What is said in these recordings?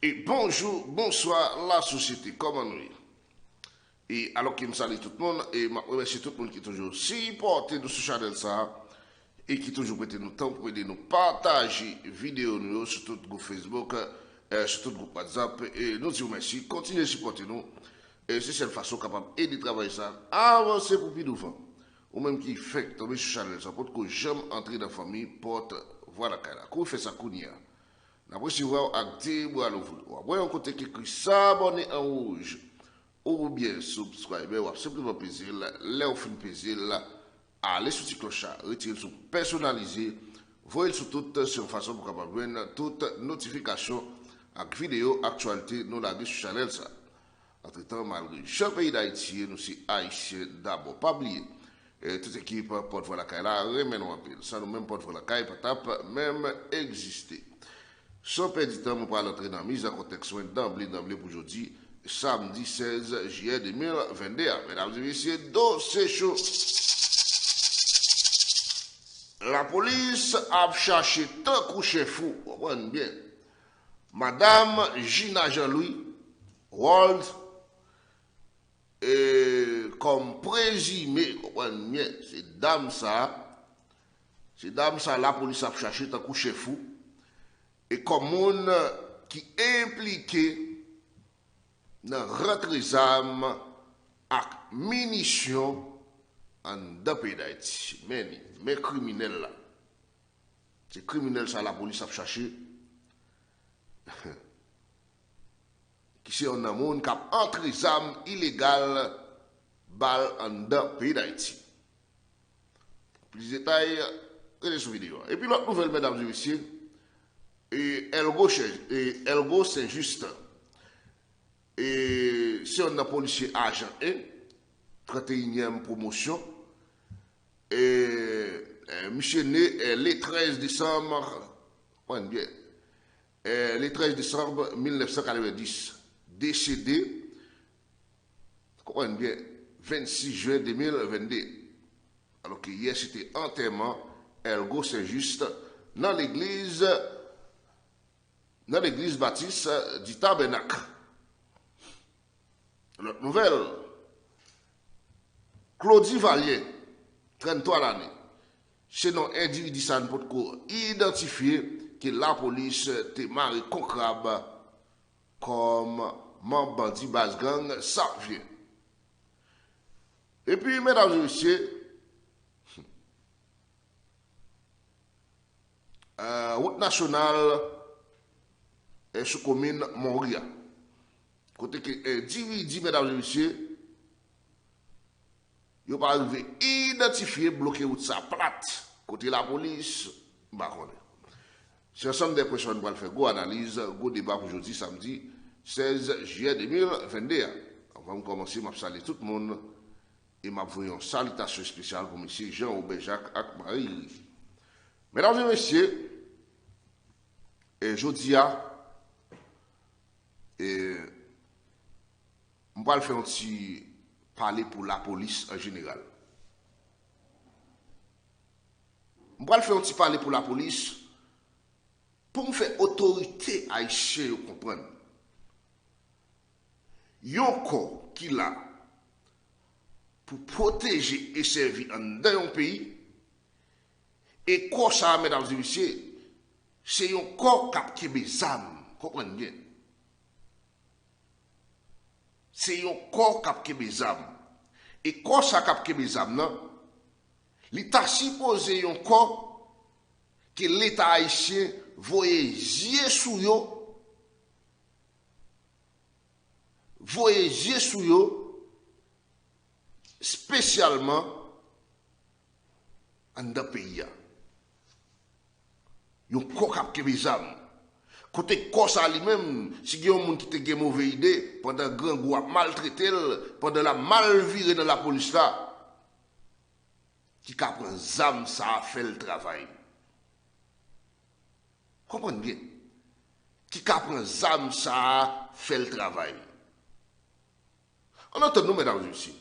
Et bonjour, bonsoir la société, comment nous? Et alors qu'il me salue tout le monde, et je remercie tout le monde qui est toujours supporté de ce channel ça, et qui toujours prêté nous temps pour aider nous partager vidéo nous sur tout le groupe Facebook, sur tout le groupe WhatsApp, et nous disons merci, continuez à supporter nous, et c'est cette façon capable d'aider travailler ça, avancer pour plus d'enfants, ou même qui fait tomber sur le channel ça, pour que j'aime entrer dans la famille, porte, voilà, quand fait ça, kounia. Après, si vous avez activé, vous allez voir un côté qui écrit s'abonner en rouge ou bien subscriber, ou simplement peser là, là vous finissez peser là, allez sur le cloche, retirez sur personnalisé, voyez sur toute sur façon pour capable voir toute notification avec vidéo actualité nous la sur channel ça. Entre temps, malgré chaque pays d'Haïti, nous sommes haïtiens d'abord, pas oublier. Toute équipe porte voir la caille là, remet-nous en pile. Ça nous même porte voir la caille, pas même exister. Sans perdre du temps, on va entrer dans la mise en contexte d'emblée pour aujourd'hui, samedi 16 juillet 2021. Mesdames et messieurs, dossier chaud. La police a cherché tant couché fou, vous comprenez bien. Madame Gina Jean-Louis Wald, comme présumé, vous comprenez bien, c'est dame ça, la police a cherché tant couché fou. Et comme on qui est impliqué dans rentrée des armes et munitions en deux pays d'Haïti. Mais criminels là. C'est criminel ça la police a cherché. Qui c'est un monde qui a entré des armes illégales balles en deux pays d'Haïti. Plus de détails, regardez cette vidéo. Et puis l'autre nouvelle, mesdames et messieurs, et Elgo Saint-Just, et c'est un policier agent 1, 31e promotion, et monsieur né le 13 décembre, bien, le 13 décembre 1990, décédé, bien, 26 juin 2022. Alors que hier c'était enterrement Elgo Saint-Just dans l'église baptiste du Tabernacle. Notre nouvelle, Claudie Valier, 33 l'année, c'est un individu qui peut identifier que la police te marre concrète comme membre bandit base gang, ça vient. Et puis, mesdames et messieurs, route nationale et sous commune Montria. Côté que individu, mesdames et messieurs, il pas arrivé identifier, bloquer route sa plate. Côté la police, bah c'est ensemble des questions pour faire go analyse, go débat pour aujourd'hui, samedi 16 juillet 2021. Avant de commencer, je vais saluer tout le monde et je vais une salutation spéciale pour M. Jean-Aubert Jacques et Marie. Mesdames et messieurs, et jeudi et on va faire un petit parler pour la police en général. On va faire un petit parler pour la police pour me faire autorité haïtienne comprendre. Yon corps qui là pour protéger et servir dans un pays et quoi ça mesdames et messieurs, c'est un corps qui a des âmes, comprenez bien. C'est un corps qui a des âmes. Et quoi ça qui a des âmes, non? L'État supposé un corps que l'État haïtien voyait yeux sous yo, spécialement en deux pays. Un corps qui a des âmes. Côté corps ça lui-même, si il y a un monde qui te une mauvaise idée, pendant que grand groupe maltraité, pendant la mal virée dans la police là, qui a pris zam ça a fait le travail. Comprenez bien. Qui a pris zam ça a fait le travail. On entend nous, mesdames et messieurs.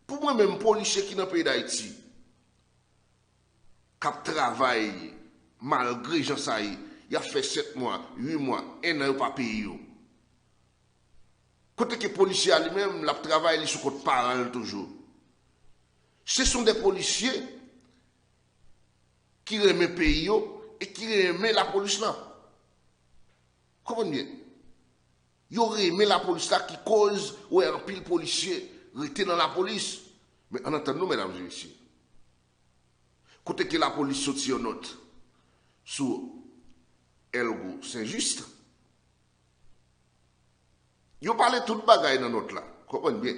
Pour moi-même, policier qui est dans le pays d'Haïti, qui travaille malgré gens ça, il a fait 7 mois, 8 mois, 1 an, il n'a pas payé. Côté que les policiers lui-même, la travail sur côté parent toujours. Ce sont des policiers qui remettent pays et qui remettent la police là. Comprenez bien? Ils auraient aimé la police là qui cause ou un pile policier rester dans la police. Mais en attendant, mesdames et messieurs, côté que la police sortit en note sur Elgo Saint-Just, ils ont parlé tout bagaille dans notre là. Comprenez bien?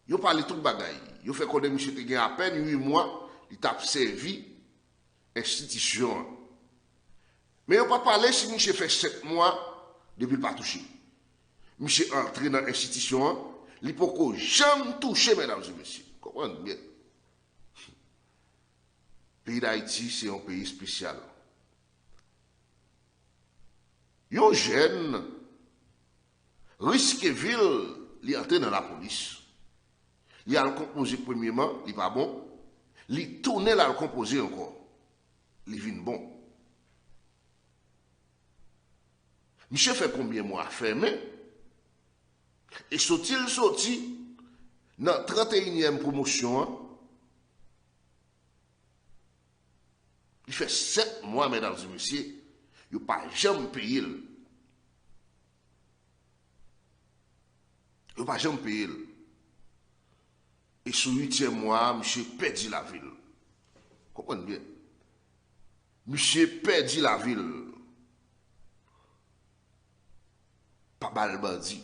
Ils ont parlé tout bagaille. Ils ont fait qu'on M. Teguen à peine 8 mois, il t'a servi institution. Mais ils n'ont pas parlé si M. fait 7 mois depuis le pas touché. M. entré dans l'institution, il ne peut jamais toucher, mesdames et messieurs. Comprenez bien? Le pays d'Haïti, c'est un pays spécial. Yon jeune risque ville, il entre dans la police. Il a le composé premièrement, il n'est pas bon. Il tourne là le composé encore. Il vient bon. Monsieur fait combien de mois fermé? Et sorti dans la 31e promotion. Il fait 7 mois, mesdames et messieurs. Il n'a pas jamais payé. Il n'a pas jamais payé. Et sur le 8e mois, monsieur perdit la ville. Comprenez bien? Monsieur perdit la ville. Pas mal bandit.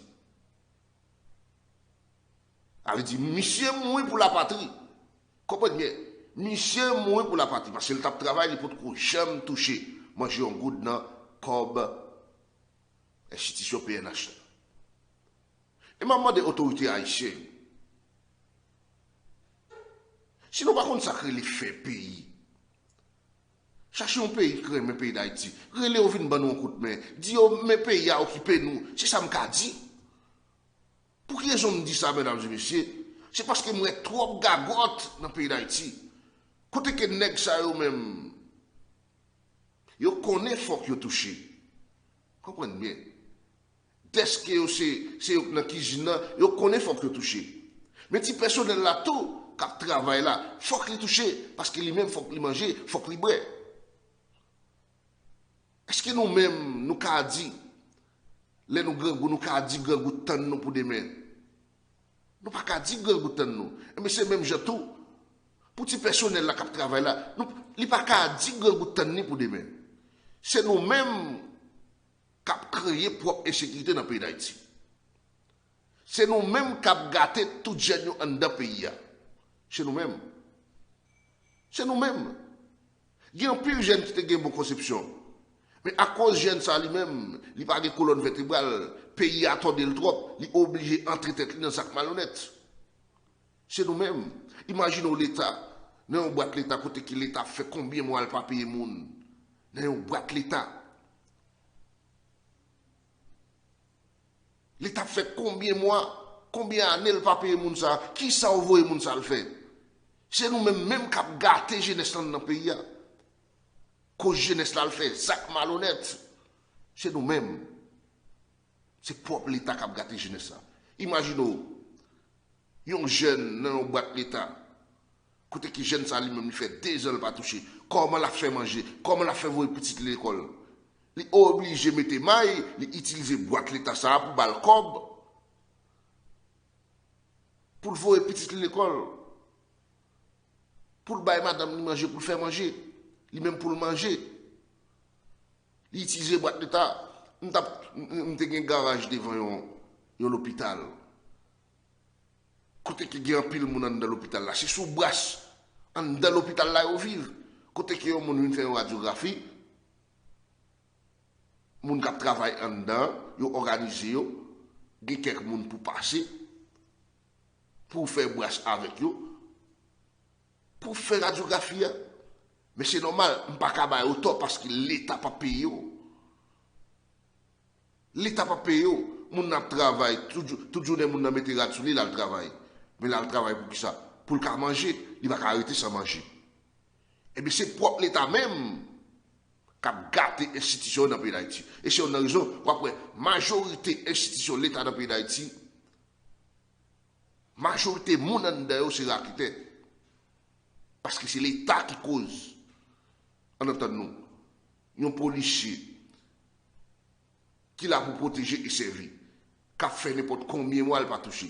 avait dit, monsieur mourir pour la patrie. Comprenez bien? Monsieur mourir pour la patrie. Parce que le travail, il peut jamais toucher. Moi, j'ai un goût dans comme institution PNH. Et maman des autorités haïtiennes. Sinon, par contre, ça crée l'effet pays. Cherchez un pays qui un pays d'Haïti. Relais au vin ban nous un coup de main. Dis mes pays à occuper nous. C'est ça me dit. Pour qui raison me dit ça, mesdames et messieurs? C'est parce que moi trop gagote dans le pays d'Haïti. Côté que nèg ça yo même. Yo connaît faut que yo touché. Comprenez bien. Dès que c'est dans la cuisine, yo connaît faut que yo touché. Mais si personnel là tout qui travaille là, faut qu'il touche parce que lui-même faut qu'il mange, faut qu'il boit. Est-ce que nous-mêmes, nous avons dit, nous avons dit que nous avons pour demain? Nous n'avons pas dit que nous avons mais c'est même tout. Pour les personnels qui travaillent là, nous n'avons pas dit que nous avons pour demain. C'est nous-mêmes qui avons créé propre insécurité dans le pays d'Haïti. C'est nous-mêmes qui avons gâté tout le génie dans le pays. C'est nous-mêmes. C'est nous-mêmes. Il y a un pire jeune qui a une bonne conception. Mais à cause de jeune ça lui-même, il n'a pas de colonne vertébrale, le pays a attendu le trop, il est obligé d'entrer tête dans un sac malhonnête. C'est nous-mêmes. Imaginons l'État. Dans une boîte l'État, côté que l'État fait combien de mois il n'a pas payé le monde. Dans une boîte l'État. L'État fait combien de mois, combien d'années il n'a pas payé le monde ça. Qui ça envoie le monde ça le fait? C'est nous-mêmes même qui avons gâté la jeunesse dans le pays. Que jeunesse là le fait, sac malhonnête. C'est nous-mêmes. C'est propre l'État qui a gâté la jeunesse. Imaginez, un jeune dans une boîte l'État, côté qui jeune ça lui-même, il fait 2 ans pas toucher. Comment la fait manger, comment la fait voir petite l'école. Il est obligé de mettre maille, il utilise boîte l'État ça pour balcob. Pour voir petite l'école. Pour le bail madame manger, pour le faire manger. Lui-même pour le manger. Il utilise boîte d'État. On a un garage devant l'hôpital. Côté qui y a un pile monde dans l'hôpital là, c'est sous brasse. Dans l'hôpital là, ils vivent. Côté qui y a un monde qui fait une radiographie, les gens qui travaillent en dedans, ils organisent, il y a quelques gens pour passer, pour faire brasse avec eux, pour faire radiographie. Mais c'est normal, je ne peux pas travailler autant parce que l'État n'a pas payé. L'État n'a pas payé. Mon travail, toujours les gens mettent la sur lui, il travaille. Mais là, il travaille pour qui ça? Pour le manger, il va arrêter sans manger. Et bien c'est propre l'État même cap gâter institution dans le pays d'Haïti. Et c'est une raison pour la majorité institution de l'État dans le pays d'Haïti, majorité moun en dedans c'est l'architecte. Parce que c'est l'État qui cause. En entendant nous, un policier qui l'a pour protéger et servir, qui a fait n'importe combien de mois, il pas touché.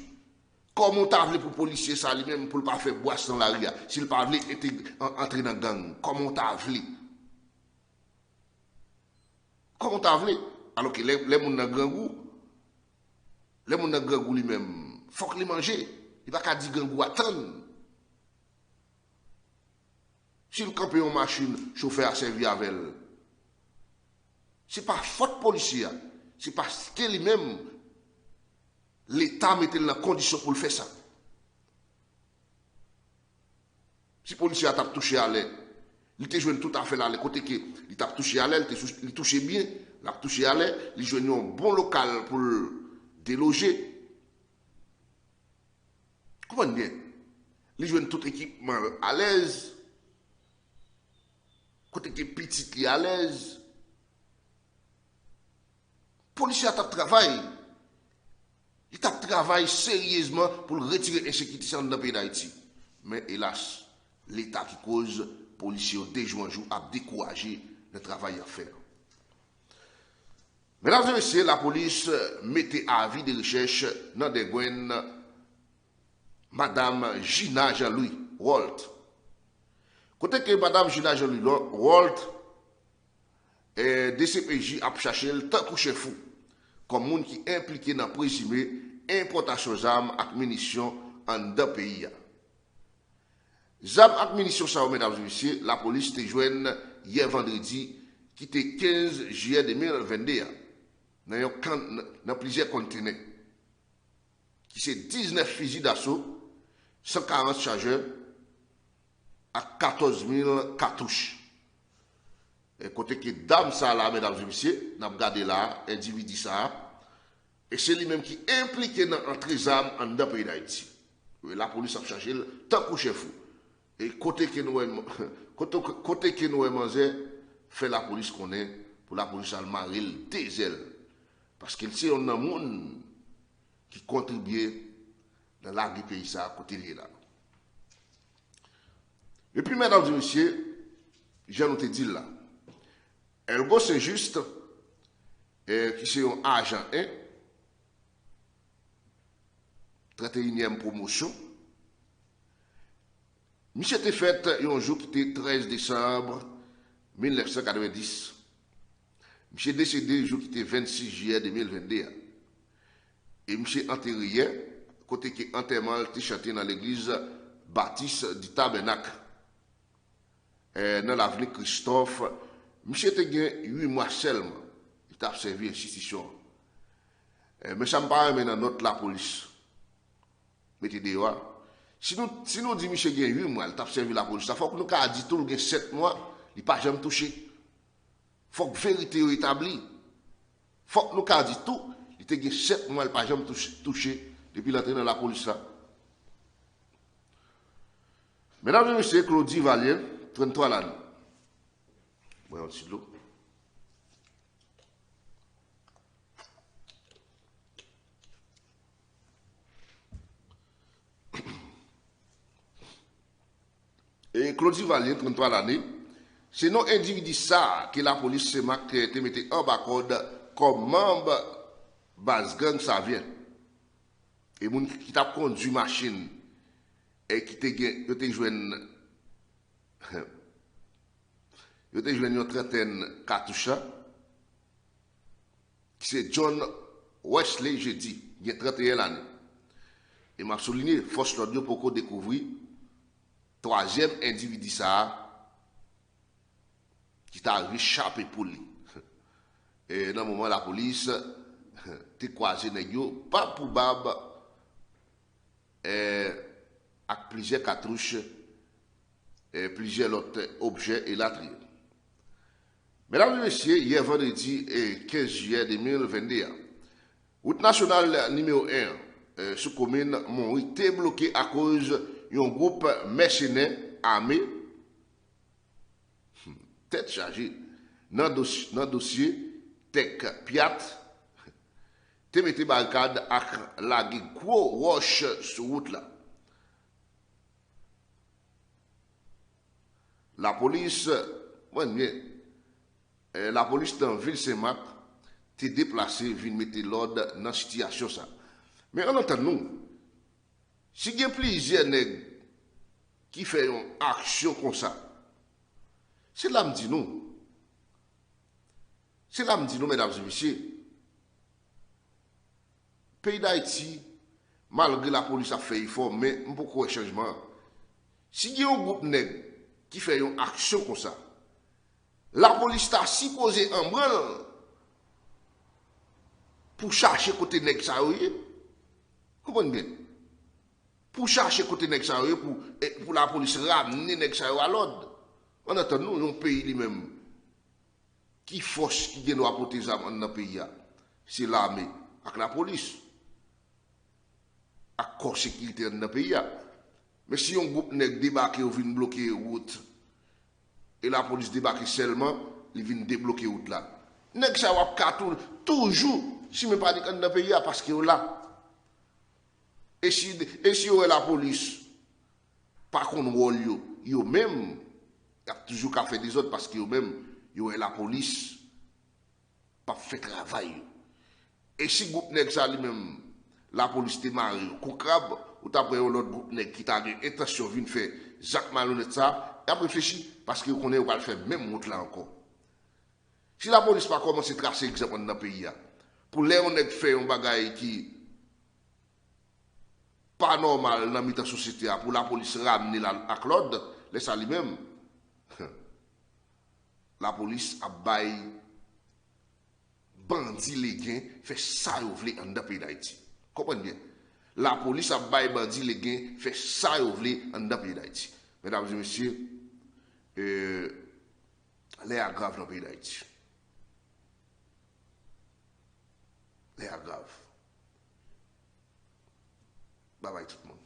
Comment t'as voulu pour policier ça lui-même pour ne pas faire boisse dans la rue, s'il pas voulu entrer dans la gang, comment t'as voulu? Comment t'as voulu? Alors que les gens dans gangou, les gens dans gangou lui-même, il faut qu'ils mangent. Il va pas dire gangou attendre. Si le campé en machine, chauffeur a servi avec elle. Ce n'est pas faute policier, c'est parce que lui-même, l'État mettait dans la condition pour le faire ça. Si le policier a touché à l'aile, il était joué tout à fait à l'aile, côté que il t'a touché à l'aile, il touchait bien, il a touché à l'aile, il jouait un bon local pour le déloger. Comment bien? Il jouait tout équipement à l'aise, côté que petit qui est à l'aise. Le policier a travaillé. Il a travaillé sérieusement pour retirer l'insécurité dans le pays d'Haïti. Mais hélas, l'État qui cause, les policiers dès jour en jour a découragé le travail à faire. Mesdames et messieurs, la police mettait à avis de recherche dans des gouines Madame Gina Jean-Louis Walt. Côté que Madame Gina Jean-Louis Walt, DCPJ a cherché le temps couché fou, comme monde qui est impliqué dans présumé importation d'armes et munitions en deux pays. Armes et munitions, ça, mesdames et messieurs, la police te joigne hier vendredi, qui était 15 juillet 2022, dans plusieurs conteneurs, qui c'est 19 fusils d'assaut, 140 chargeurs, à 14 000 cartouches. Et côté que dame ça là, mesdames et messieurs, nous avons regardé là, individu ça, et c'est lui-même qui est impliqué dans l'entrée d'armes en dans le pays d'Haïti. La police a cherché le temps couché fou. Et côté que nous avons mangé, fait la police qu'on est, pour la police à marrer des ailes. Parce qu'il sait on a un monde qui contribue dans la vie pays ça à côté de là. Et puis, mesdames et messieurs, j'ai noté dire là, Elgo Saint-Just, qui est un agent 1, 31e promotion, monsieur était fait un jour qui était 13 décembre 1990. Monsieur décédé le jour qui était 26 juillet 2021. Et monsieur enterré hier, côté qui enterrement était chanté dans l'église Baptiste du Tabernacle. Dans l'avenue Christophe, monsieur était gagné 8 mois seulement. Il a servi l'institution. Mais ça me paraît dans notre la police. Mettez dehors. Si nous disons monsieur gagne 8 mois, il a servi la police. Il faut que nous ayons dit tout le 7 mois, il n'a pas jamais touché. Il faut que la vérité soit établie. Il faut que nous ayons dit tout, il a gagné 7 mois, il n'a pas jamais touché depuis l'entrée dans la police. Mesdames et messieurs, Claudie Valier, 33 l'année. Voyons aussi de l'eau. Et Claudie Valier, 33 l'année, c'est non individu ça que la police se marque te mette en bas comme membre base gang ça vient. Et moun qui t'a conduit machine et qui te joué une trentaine cartouches, c'est John Wesley, je dis, il y a 31 ans. Et m'a souligné, force l'audio pour découvrir, troisième individu ça, qui t'a réchappé pour lui. Et dans le moment, la police, t'es croisé, pas pour bab, avec plusieurs cartouches, et plusieurs autres objets et la trier. Mesdames et messieurs, hier vendredi 15 juillet 2021, route nationale numéro 1 sous commune Montry était bloquée à cause d'un groupe mercenaire armé, tête chargée, dans le dossier Tech Piat, te mette barricade ak la gros roche sur route là. La police, la police dans ville Saint-Marc te déplacé, vient mettre l'ordre dans la situation ça. Mais en entendant, si il y a plusieurs nègres qui font une action comme ça, c'est là me dit nous. C'est là me dit nous, mesdames et messieurs. Pays d'Haïti, malgré la police a fait effort, mais beaucoup de changements. Si il y a un groupe nègre qui fait une action comme ça, la police a supposé un branle pour chercher côté nègre ça, vous comprenez bien? Pour chercher côté nègre ça, pour la police ramener nègre ça à l'ordre. En attendant, nous, un pays lui-même, qui force, qui vient nous apporter ça dans le pays, c'est l'armée avec la police. À corps sécurité dans le pays. Mais si un groupe nègre débarque ou vient bloquer la route, et la police débarque seulement, il vient débloquer la route là. Nègre ça va toujours, si je ne pas dit dans le pays, parce qu'il est là. Et si la police, par contre, yo même, il y a toujours qu'à faire des autres parce que yo même, la police, pas fait travail. Et si le groupe nègre ça lui-même, la police te marié, au crabe, ou t'as pris l'autre groupe nègre qui t'a intention de faire Jacques Malhonnête ça, il a réfléchi parce qu'il connaît va le faire même route là encore. Si la police pas commencé à tracer exemple dans le pays, pour les on fait un bagage qui pas normal dans la société, pour la police ramener à Claude, laisse ça lui-même. La police a baillé bandit les gains, fait ça vous voulez en pays d'Haïti. Comprenez bien. La police a baillé bandit les gains, fait ça vous voulez en pays d'Haïti. Mesdames et messieurs, les aggraves dans le pays d'Haïti. Les aggraves. Bye bye tout le monde.